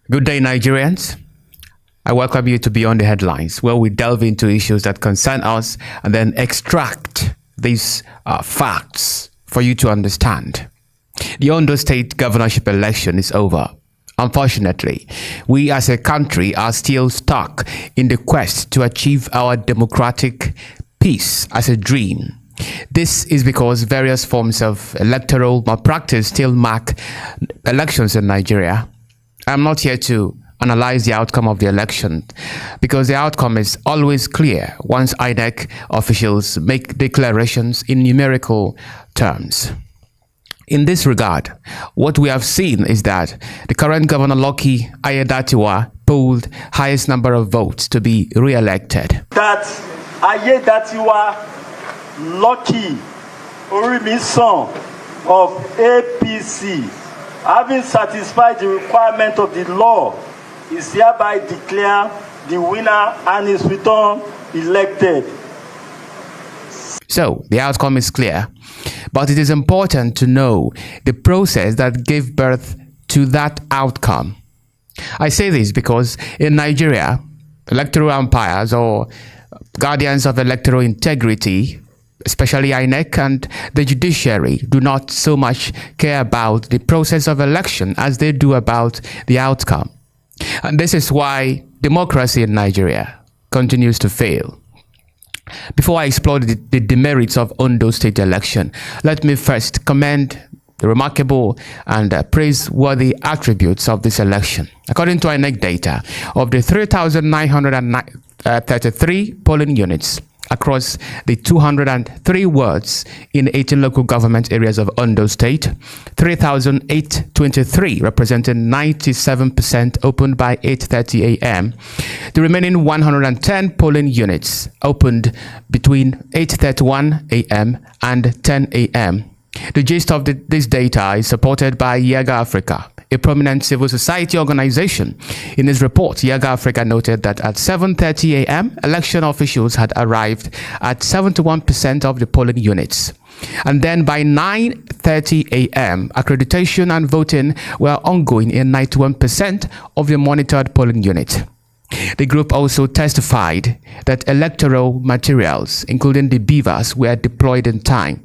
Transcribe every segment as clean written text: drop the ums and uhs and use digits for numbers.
Good day, Nigerians. I welcome you to Beyond the Headlines, where we delve into issues that concern us and then extract these facts for you to understand. The Ondo State governorship election is over. Unfortunately, we as a country are still stuck in the quest to achieve our democratic peace as a dream. This is because various forms of electoral malpractice still mark elections in Nigeria. I'm not here to analyze the outcome of the election because the outcome is always clear once INEC officials make declarations in numerical terms. In this regard, what we have seen is that the current governor Lucky Aiyedatiwa polled highest number of votes to be re-elected. That Aiyedatiwa Lucky son of APC, having satisfied the requirement of the law, is hereby declared the winner and is returned elected. So, the outcome is clear, but it is important to know the process that gave birth to that outcome. I say this because in Nigeria, electoral umpires or guardians of electoral integrity, especially INEC and the Judiciary, do not so much care about the process of election as they do about the outcome. And this is why democracy in Nigeria continues to fail. Before I explore the demerits of Ondo State election, let me first commend the remarkable and praiseworthy attributes of this election. According to INEC data, of the 3,933 polling units across the 203 wards in 18 local government areas of Ondo State, 3,823, representing 97%, opened by 8:30 a.m. The remaining 110 polling units opened between 8:31 a.m. and 10 a.m. The gist of this data is supported by Yiaga Africa, a prominent civil society organization. In his report, Yiaga Africa noted that at 7:30 a.m., election officials had arrived at 71% of the polling units. And then by 9:30 a.m., accreditation and voting were ongoing in 91% of the monitored polling unit. The group also testified that electoral materials, including the beavers, were deployed in time.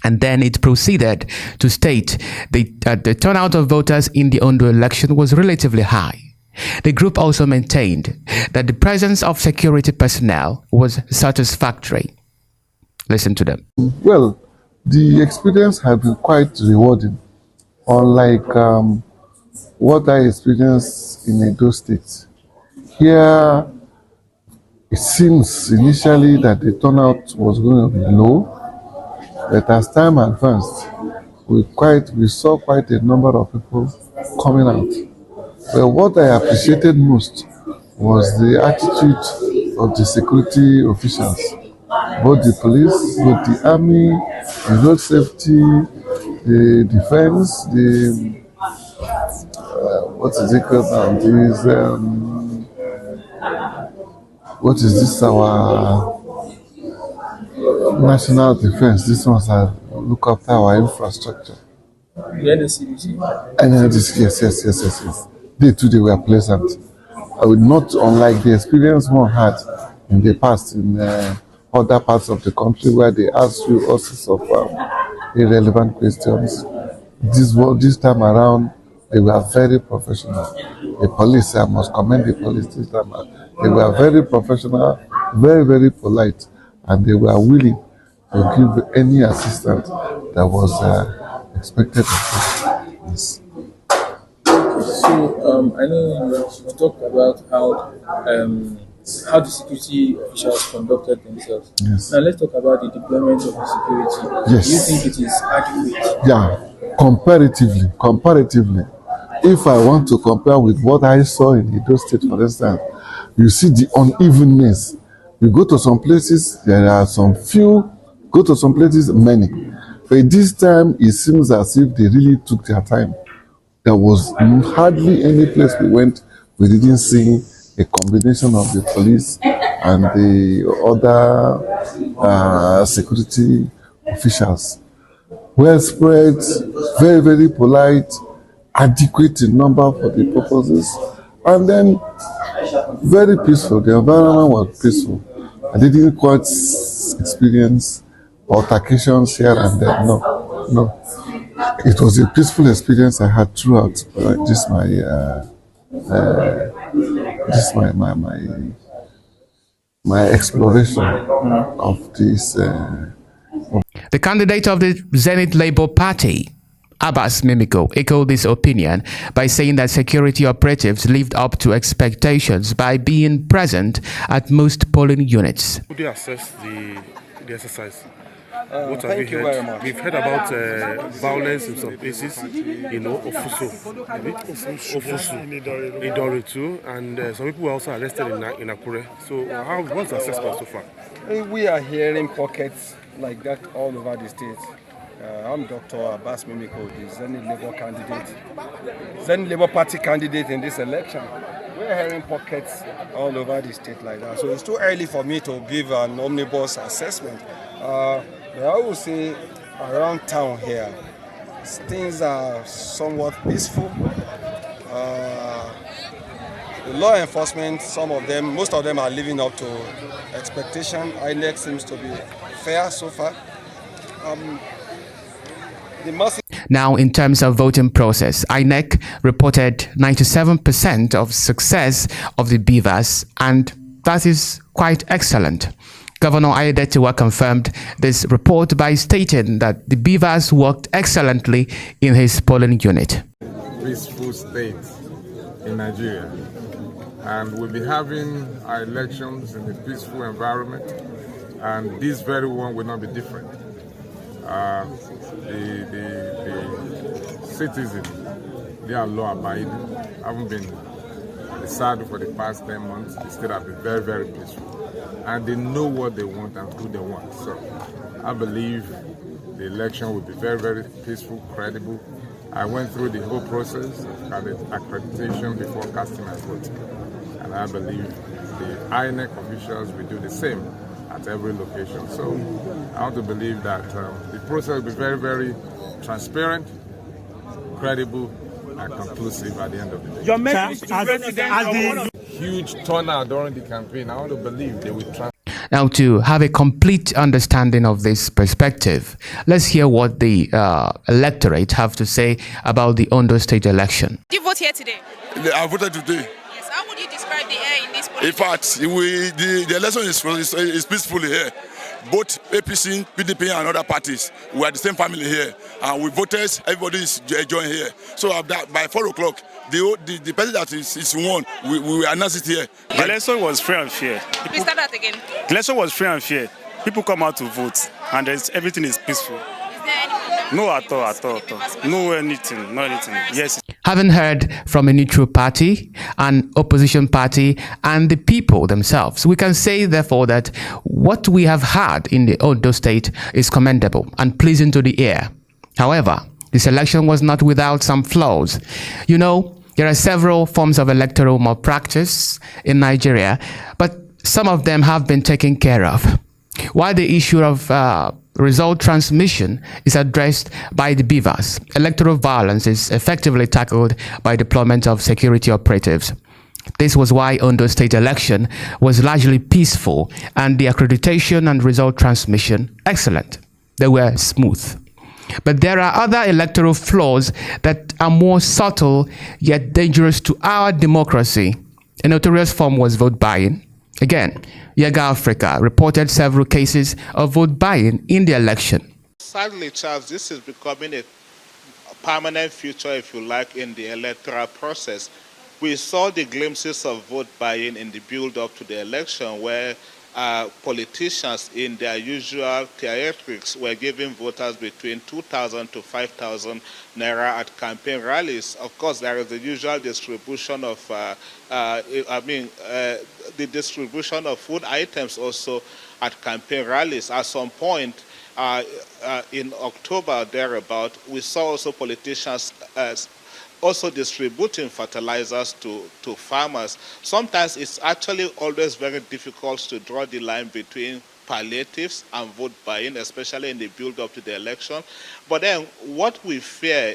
And then it proceeded to state that the turnout of voters in the Ondo election was relatively high. The group also maintained that the presence of security personnel was satisfactory. Listen to them. Well, the experience has been quite rewarding, unlike what I experienced in Edo State. Here, it seems initially that the turnout was going to be low. But as time advanced, we saw quite a number of people coming out. But what I appreciated most was the attitude of the security officials, both the police, both the army, the road safety, the defense, what is it called now? What is this? Our national defense. This ones look after our infrastructure. The NCDC. Yes. They too, they were pleasant. I would not, unlike the experience one had in the past in other parts of the country where they asked you all sorts of irrelevant questions. This time around, they were very professional. The police, I must commend the police this time. They were very professional, very, very polite, and they were willing to give any assistance that was expected of them. Yes. So I know you talked about how the security officials conducted themselves. Yes. Now let's talk about the deployment of the security. Yes. Do you think it is adequate? Yeah, comparatively. If I want to compare with what I saw in Edo State, for instance, you see the unevenness. You go to some places, there are some few, go to some places, many. But this time, it seems as if they really took their time. There was hardly any place we went, we didn't see a combination of the police and the other security officials. Well spread, very, very polite, adequate in number for the purposes, and then very peaceful. The environment was peaceful. I didn't quite experience altercations here and there. No. It was a peaceful experience I had throughout my exploration of this. The candidate of the Zenith Labour Party, Abbas Mimiko, echoed this opinion by saying that security operatives lived up to expectations by being present at most polling units. How do you assess the exercise? What have Thank you heard? very much. We've heard about violence in some places, Ofuso, Idori too, and some people were also arrested in Akure. So what's the assessment so far? We are hearing pockets like that all over the state. I'm Dr. Abbas Mimiko, the Zenith Labour Party candidate in this election. We're hearing pockets all over the state like that. So it's too early for me to give an omnibus assessment. But I would say around town here, things are somewhat peaceful. The law enforcement, most of them are living up to expectation. INEC seems to be fair so far. Now, in terms of voting process, INEC reported 97% of success of the beavers, and that is quite excellent. Governor Aiyedatiwa confirmed this report by stating that the beavers worked excellently in his polling unit. Peaceful state in Nigeria, and we'll be having our elections in a peaceful environment, and this very one will not be different. The citizens, they are law-abiding, haven't been decided for the past 10 months. They still have been very, very peaceful, and they know what they want and who they want. So I believe the election will be very, very peaceful, credible. I went through the whole process of accreditation before casting my vote, and I believe the INEC officials will do the same at every location. So I want to believe that the process will be very, very transparent, credible, and conclusive at the end of the day. Your message Huge turnout during the campaign. I want to believe they will Now, to have a complete understanding of this perspective, let's hear what the electorate have to say about the Ondo state election. Did you vote here today? I voted today. Yes. How would you describe the air in this polling? In fact, the election is peaceful here. Both APC, PDP, and other parties, we are the same family here, and we voted. Everybody is joined here. So by 4 o'clock, the person that is won, we will announce it here. The election was free and fair. Please start that again. The election was free and fair. People come out to vote, and everything is peaceful. Is there any No, at all. No anything. Yes. Having heard from a neutral party, an opposition party, and the people themselves, we can say, therefore, that what we have had in the Ondo state is commendable and pleasing to the ear. However, this election was not without some flaws. You know, there are several forms of electoral malpractice in Nigeria, but some of them have been taken care of. While the issue of result transmission is addressed by the beavers, electoral violence is effectively tackled by deployment of security operatives. This was why Ondo state election was largely peaceful and the accreditation and result transmission excellent. They were smooth. But there are other electoral flaws that are more subtle yet dangerous to our democracy. A notorious form was vote buying. Again, Yiaga Africa reported several cases of vote buying in the election. Sadly, Charles, this is becoming a permanent feature, if you like, in the electoral process. We saw the glimpses of vote buying in the build-up to the election, where politicians, in their usual theatrics, were giving voters between 2,000 to 5,000 naira at campaign rallies. Of course, there is the usual distribution of, the distribution of food items also at campaign rallies. At some point in October, thereabout, we saw also politicians also distributing fertilizers to farmers. Sometimes it's actually always very difficult to draw the line between palliatives and vote buying, especially in the build-up to the election. But then what we fear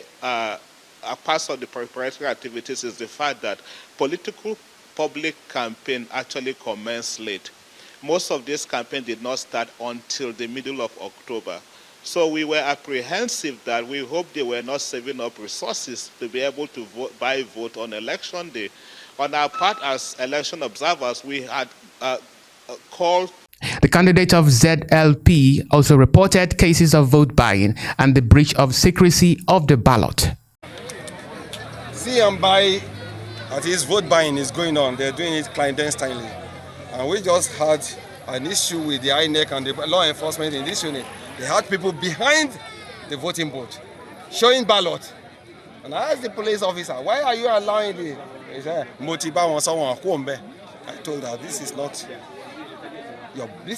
part of the preparatory activities is the fact that political public campaign actually commenced late. Most of this campaign did not start until the middle of October. So we were apprehensive that we hoped they were not saving up resources to be able to vote on election day. On our part as election observers, we had called. The candidate of ZLP also reported cases of vote buying and the breach of secrecy of the ballot. See and buy, at least vote buying is going on. They're doing it clandestinely. And we just had an issue with the INEC and the law enforcement in this unit. They had people behind the voting booth showing ballot. And I asked the police officer, why are you allowing the... He said, I told her, this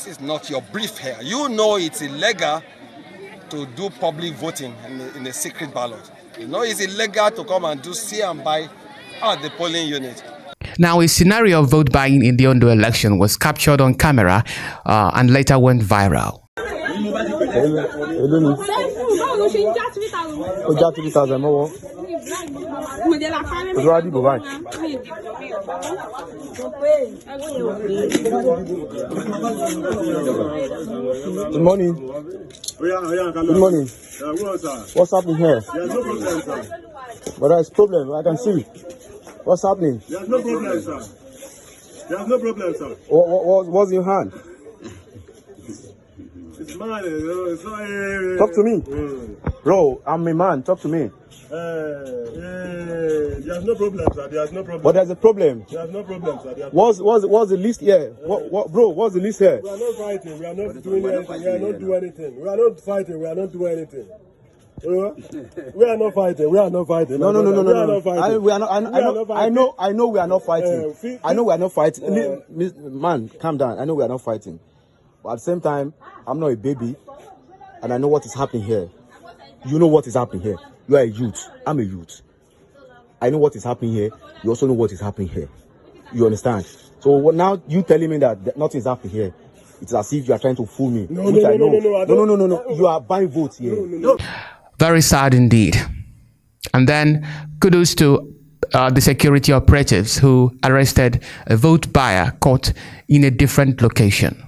is not your brief here. You know it's illegal to do public voting in a secret ballot. You know it's illegal to come and do see and buy at the polling unit. Now, a scenario of vote buying in the Ondo election was captured on camera and later went viral. Good morning. Good morning. What's happening here? But there's problem. I can see. What's happening? There's no problem, sir. There's no problem, sir. What's in your hand? It's mine. It's not, Talk to me. Bro, I'm a man. Talk to me. There's no problem, sir. There's no problem. But there's a problem. There's no problem, sir. What's the list here? Bro, what's the list here? We are not fighting. We are not doing anything. We are not doing anything. We are not fighting. We are not doing anything. We are not fighting. We are not fighting. No. We are not fighting. I know we are not fighting. I know we are not fighting. Man, calm down. I know we are not fighting. But at the same time, I'm not a baby, and I know what is happening here. You know what is happening here. You are a youth. I'm a youth. I know what is happening here. You also know what is happening here. You understand? So now you telling me that nothing is happening here. It's as if you are trying to fool me. No. You are buying votes here. No. Very sad indeed. And then kudos to the security operatives who arrested a vote buyer caught in a different location.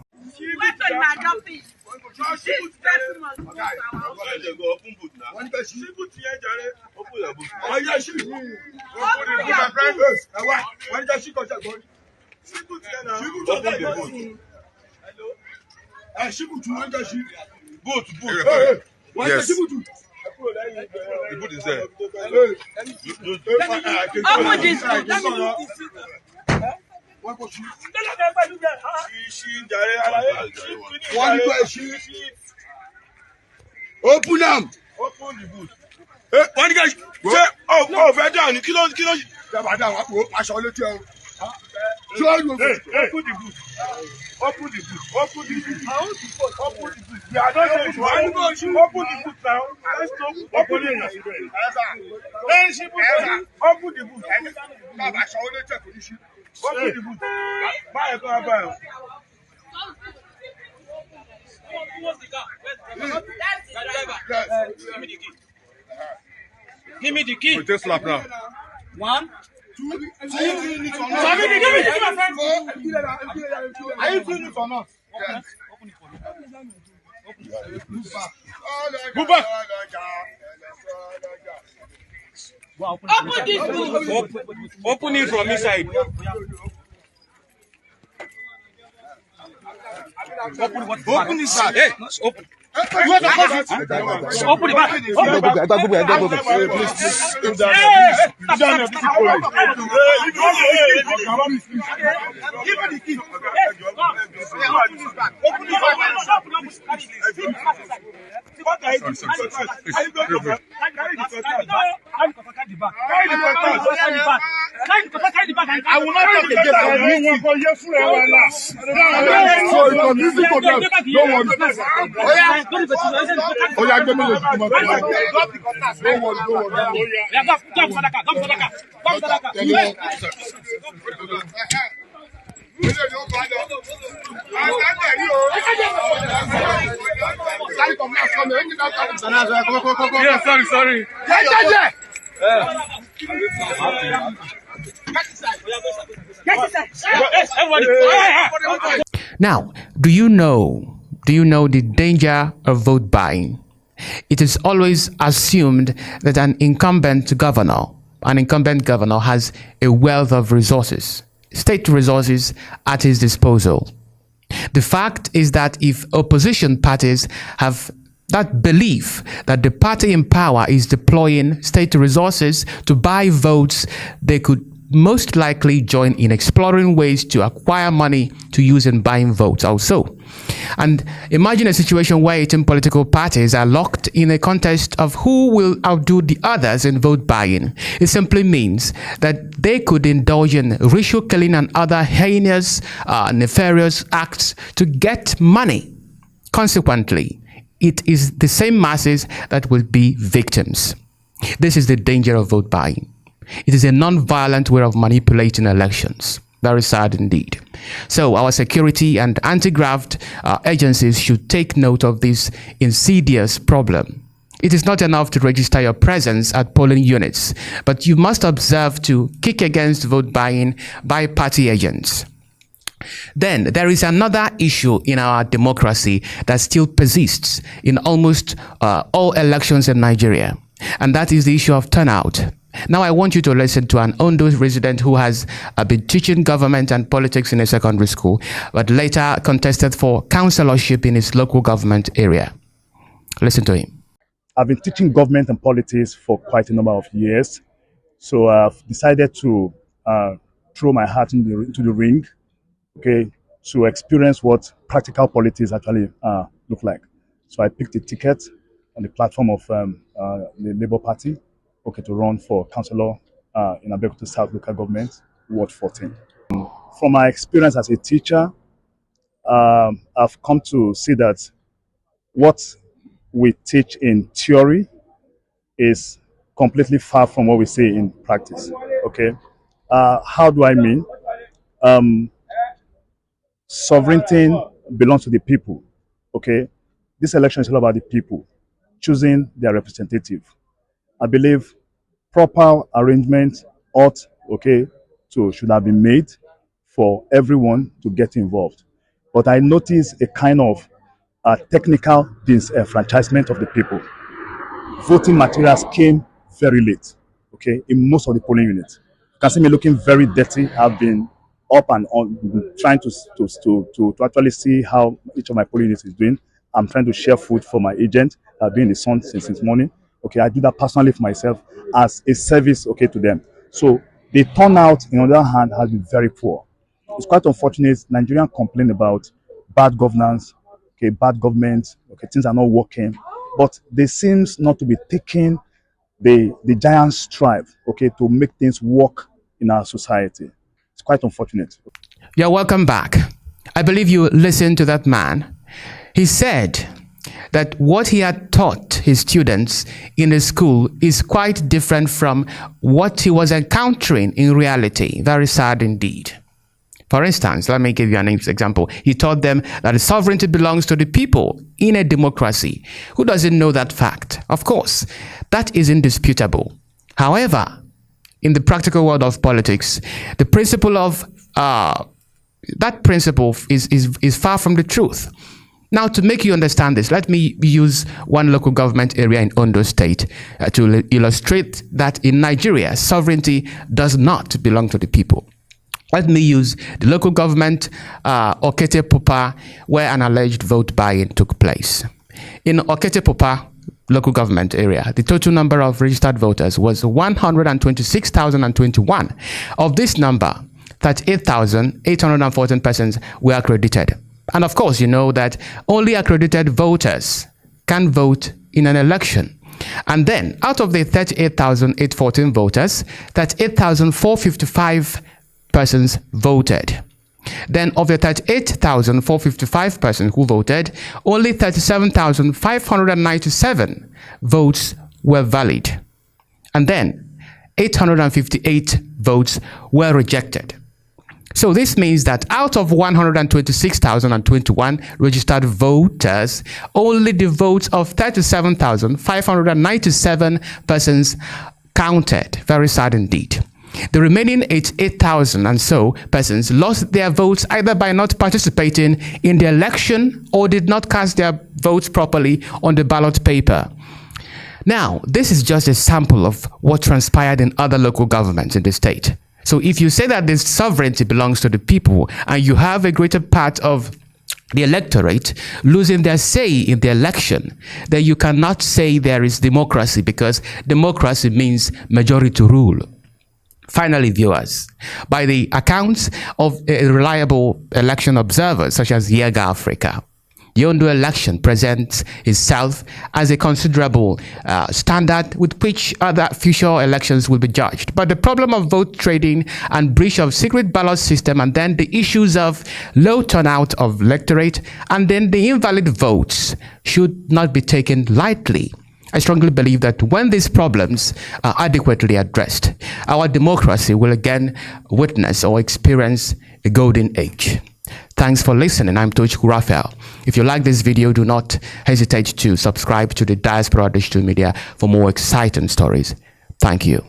Yes. The boot is there. Open them. Open the boot. One guy say, oh, very down. Kilo. Open the boot. Open the boot. Open the boot. Open the boot. We are not going to open the boot now. Let's stop. Open the boot. Open the boot. Open the boot. Buy. Give me the key. Just slap now. 1, 2, 3. Are you doing it or not? Open it for me. Move back. Open it from inside. Open this side. Hey, open. Open the back. Give me the key. I will not talk again. Yeah, sorry. Now, do you know the danger of vote buying? It is always assumed that an incumbent governor has a wealth of resources, state resources at his disposal. The fact is that if opposition parties have that belief that the party in power is deploying state resources to buy votes, they could most likely join in exploring ways to acquire money to use in buying votes also. And imagine a situation where 18 political parties are locked in a contest of who will outdo the others in vote buying. It simply means that they could indulge in ritual killing and other heinous, nefarious acts to get money. Consequently, it is the same masses that will be victims. This is the danger of vote buying. It is a non-violent way of manipulating elections. Very sad indeed. So our security and anti-graft agencies should take note of this insidious problem. It is not enough to register your presence at polling units, but you must observe to kick against vote buying by party agents. Then there is another issue in our democracy that still persists in almost all elections in Nigeria, and that is the issue of turnout. Now I want you to listen to an Ondo resident who has been teaching government and politics in a secondary school, but later contested for councillorship in his local government area. Listen to him. I've been teaching government and politics for quite a number of years, so I've decided to throw my heart into the ring, okay, to experience what practical politics actually look like. So I picked a ticket on the platform of the Labour Party, okay, to run for councillor in Abeokuta South Local Government, Ward 14. From my experience as a teacher, I've come to see that what we teach in theory is completely far from what we see in practice, okay? How do I mean? Sovereignty belongs to the people, okay? This election is all about the people choosing their representative. I believe proper arrangement should have been made for everyone to get involved. But I noticed a kind of technical disenfranchisement of the people. Voting materials came very late, okay, in most of the polling units. You can see me looking very dirty. I've been up and on trying to actually see how each of my polling units is doing. I'm trying to share food for my agent. I've been in the sun since morning. Okay, I do that personally for myself as a service, okay, to them. So the turnout, on the other hand, has been very poor. It's quite unfortunate. Nigerians complain about bad governance, okay, bad government, okay, things are not working, but they seems not to be taking the giant strive, okay, to make things work in our society. It's quite unfortunate. You're welcome back. I believe you listened to that man. He said that what he had taught his students in the school is quite different from what he was encountering in reality. Very sad indeed. For instance, let me give you an example. He taught them that the sovereignty belongs to the people in a democracy. Who doesn't know that fact? Of course, that is indisputable. However, in the practical world of politics, the principle of that principle is far from the truth. Now, to make you understand this, let me use one local government area in Ondo State to illustrate that in Nigeria, sovereignty does not belong to the people. Let me use the local government, Okete-Popa, where an alleged vote buying took place. In Okete-Popa local government area, the total number of registered voters was 126,021. Of this number, 38,814 persons were accredited. And of course, you know that only accredited voters can vote in an election. And then, out of the 38,814 voters, 38,455 persons voted. Then, of the 38,455 persons who voted, only 37,597 votes were valid. And then, 858 votes were rejected. So this means that out of 126,021 registered voters, only the votes of 37,597 persons counted. Very sad indeed. The remaining 88,000 and so persons lost their votes either by not participating in the election or did not cast their votes properly on the ballot paper. Now, this is just a sample of what transpired in other local governments in the state. So if you say that this sovereignty belongs to the people and you have a greater part of the electorate losing their say in the election, then you cannot say there is democracy, because democracy means majority rule. Finally, viewers, by the accounts of reliable election observers such as Yiaga Africa, the Ondo election presents itself as a considerable standard with which other future elections will be judged. But the problem of vote trading and breach of secret ballot system, and then the issues of low turnout of electorate, and then the invalid votes should not be taken lightly. I strongly believe that when these problems are adequately addressed, our democracy will again witness or experience a golden age. Thanks for listening. I'm Tochukwu Raphael. If you like this video, do not hesitate to subscribe to the Diaspora Digital Media for more exciting stories. Thank you.